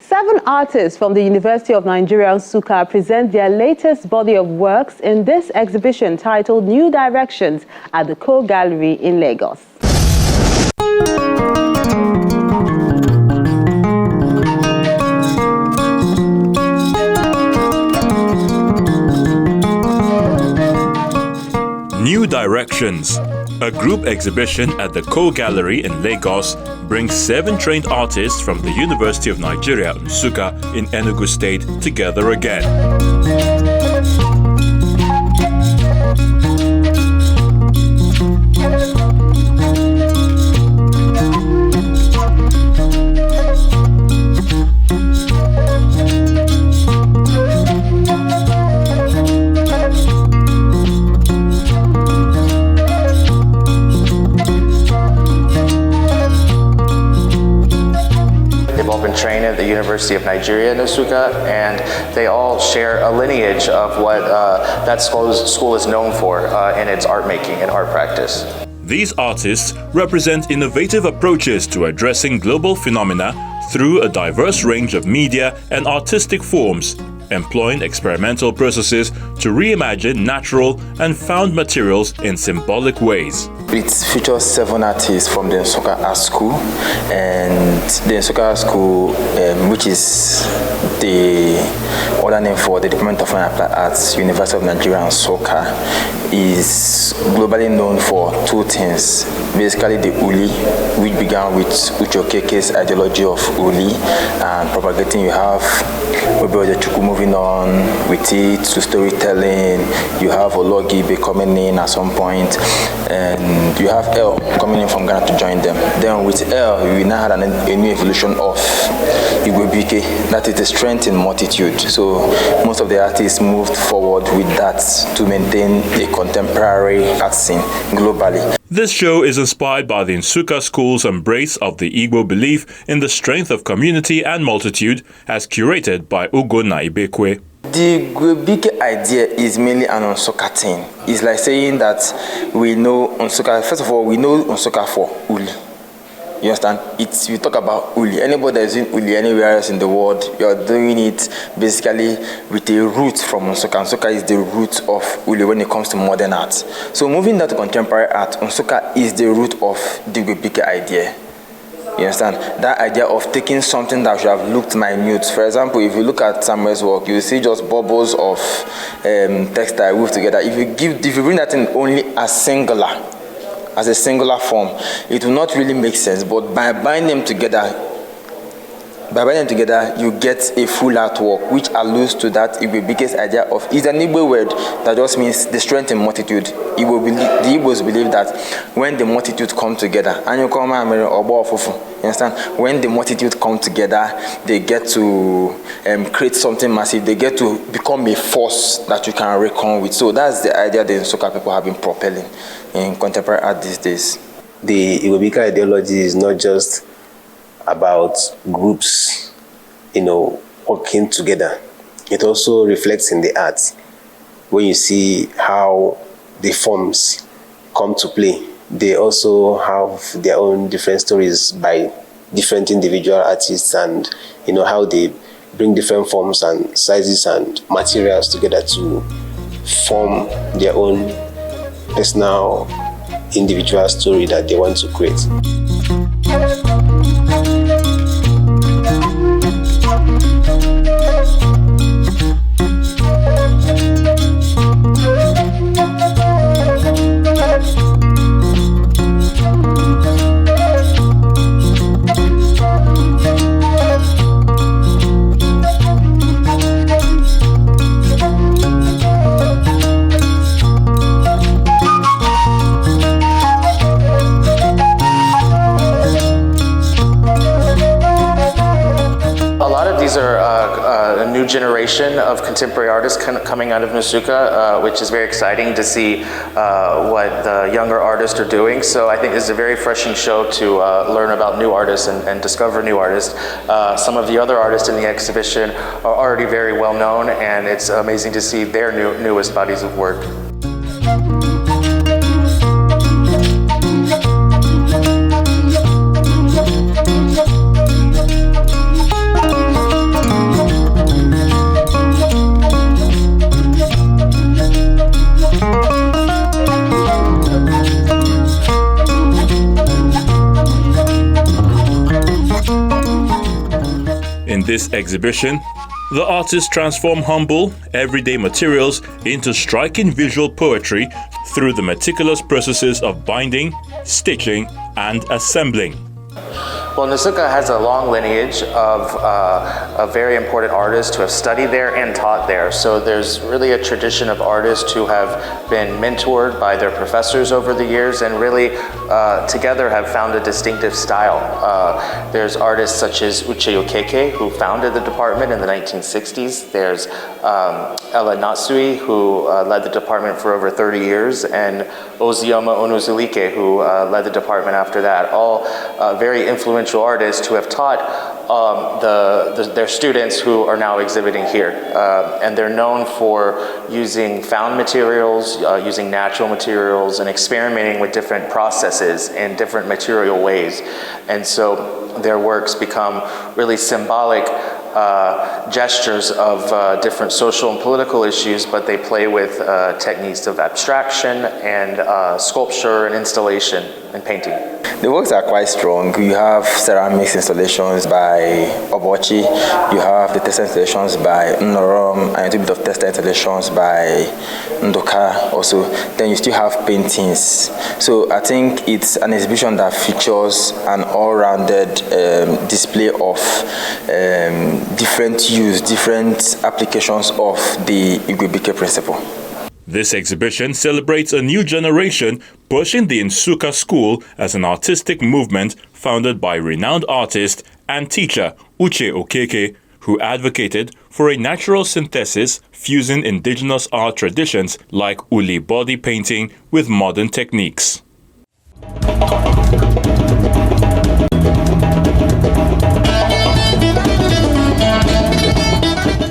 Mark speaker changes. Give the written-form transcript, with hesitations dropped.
Speaker 1: 7 artists from the University of Nigeria, Nsukka, present their latest body of works in this exhibition titled New Directions at the Co Gallery in Lagos.
Speaker 2: New Directions, a group exhibition at the Co Gallery in Lagos, brings 7 trained artists from the University of Nigeria, Nsukka, in Enugu State together again.
Speaker 3: Trained at the University of Nigeria, Nsukka, and they all share a lineage of what that school is known for in its art making and art practice.
Speaker 2: These artists represent innovative approaches to addressing global phenomena through a diverse range of media and artistic forms, employing experimental processes to reimagine natural and found materials in symbolic ways.
Speaker 4: It features 7 artists from the Nsukka Art School, and the Nsukka Art School, which is the other name for the Department of Fine and Applied Arts, University of Nigeria, Nsukka, is globally known for 2 things. Basically, the Uli, which began with Uchokeke's ideology of Uli and propagating. You have Obeojechuku moving on with it to storytelling. You have Ologibe coming in at some point, and you have El coming in from Ghana to join them. Then with El, we now had a new evolution of Igwebike, that is the strength in multitude. So most of the artists moved forward with that to maintain a contemporary art scene globally.
Speaker 2: This show is inspired by the Nsukka School's embrace of the Igbo belief in the strength of community and multitude, as curated by Ugonna Ibekwe.
Speaker 4: The Igwebike idea is mainly an Nsukka thing. It's like saying that we know Nsukka, first of all, we know Nsukka for Uli. You understand? We talk about Uli. Anybody that is doing Uli anywhere else in the world, you are doing it basically with a root from Nsukka. Nsukka is the root of Uli when it comes to modern art. So moving that to contemporary art, Nsukka is the root of the Igwebike idea. You understand? That idea of taking something that should have looked minute. For example, if you look at Samuel's work, you see just bubbles of textile weaved together. If you bring that in only as a singular form, it will not really make sense. But by binding them together, you get a full artwork, which alludes to that Igwebike's idea of, it's an Igbo word that just means the strength in multitude. The Igbos believe that when the multitude come together, and you understand, when the multitude come together, they get to create something massive. They get to become a force that you can reckon with. So that's the idea the Nsukka people have been propelling in contemporary art these days.
Speaker 5: The Igwebike ideology is not just about groups, working together. It also reflects in the art. When you see how the forms come to play, they also have their own different stories by different individual artists, and how they bring different forms and sizes and materials together to form their own personal individual story that they want to create.
Speaker 3: A new generation of contemporary artists coming out of Nsukka, which is very exciting to see what the younger artists are doing. So I think this is a very refreshing show to learn about new artists and discover new artists. Some of the other artists in the exhibition are already very well known, and it's amazing to see their newest bodies of work.
Speaker 2: In this exhibition, the artists transform humble, everyday materials into striking visual poetry through the meticulous processes of binding, stitching, and assembling.
Speaker 3: Well, Nsukka has a long lineage of very important artists who have studied there and taught there. So there's really a tradition of artists who have been mentored by their professors over the years and really together have found a distinctive style. There's artists such as Uche Okeke, who founded the department in the 1960s. There's Ella Natsui, who led the department for over 30 years, and Ozioma Onuzulike, who led the department after that. All very influential artists who have taught their students who are now exhibiting here. And they're known for using found materials, using natural materials, and experimenting with different processes in different material ways. And so their works become really symbolic gestures of different social and political issues, but they play with techniques of abstraction and sculpture and installation and painting.
Speaker 4: The works are quite strong. You have ceramics installations by Obochi, you have the textile installations by Nnorom, and a little bit of textile installations by Ndoka also. Then you still have paintings. So I think it's an exhibition that features an all-rounded display of different use, different applications of the Igwebike principle.
Speaker 2: This exhibition celebrates a new generation pushing the Nsukka School as an artistic movement founded by renowned artist and teacher Uche Okeke, who advocated for a natural synthesis fusing indigenous art traditions like uli body painting with modern techniques.